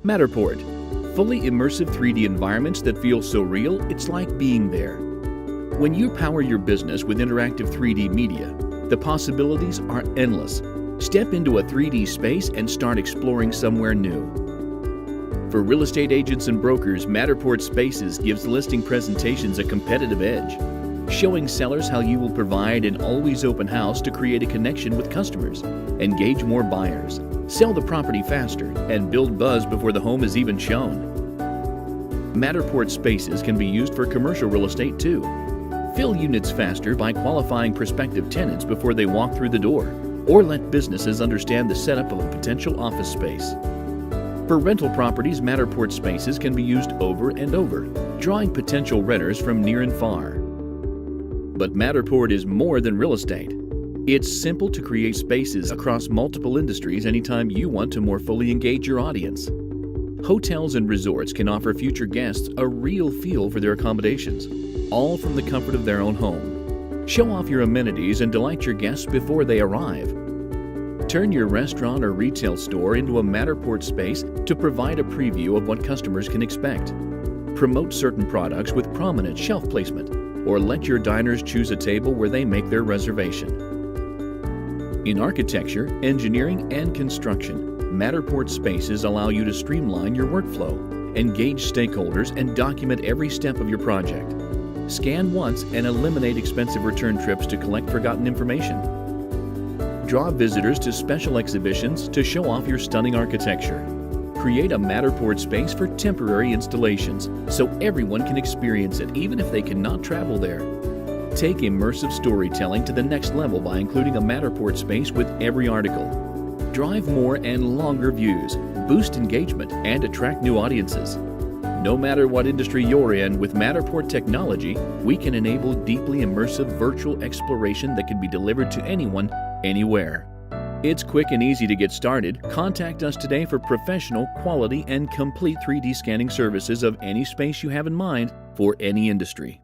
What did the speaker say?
Matterport. Fully immersive 3D environments that feel so real, it's like being there. When you power your business with interactive 3D media, the possibilities are endless. Step into a 3D space and start exploring somewhere new. For real estate agents and brokers, Matterport Spaces gives listing presentations a competitive edge, showing sellers how you will provide an always open house to create a connection with customers, engage more buyers, sell the property faster, and build buzz before the home is even shown. Matterport Spaces can be used for commercial real estate too. Fill units faster by qualifying prospective tenants before they walk through the door, or let businesses understand the setup of a potential office space. For rental properties, Matterport Spaces can be used over and over, drawing potential renters from near and far. But Matterport is more than real estate. It's simple to create spaces across multiple industries anytime you want to more fully engage your audience. Hotels and resorts can offer future guests a real feel for their accommodations, all from the comfort of their own home. Show off your amenities and delight your guests before they arrive. Turn your restaurant or retail store into a Matterport space to provide a preview of what customers can expect. Promote certain products with prominent shelf placement, or let your diners choose a table where they make their reservation. In architecture, engineering, and construction, Matterport Spaces allow you to streamline your workflow, engage stakeholders, and document every step of your project. Scan once and eliminate expensive return trips to collect forgotten information. Draw visitors to special exhibitions to show off your stunning architecture. Create a Matterport space for temporary installations so everyone can experience it even if they cannot travel there. Take immersive storytelling to the next level by including a Matterport space with every article. Drive more and longer views, boost engagement, and attract new audiences. No matter what industry you're in, with Matterport technology, we can enable deeply immersive virtual exploration that can be delivered to anyone, anywhere. It's quick and easy to get started. Contact us today for professional, quality, and complete 3D scanning services of any space you have in mind for any industry.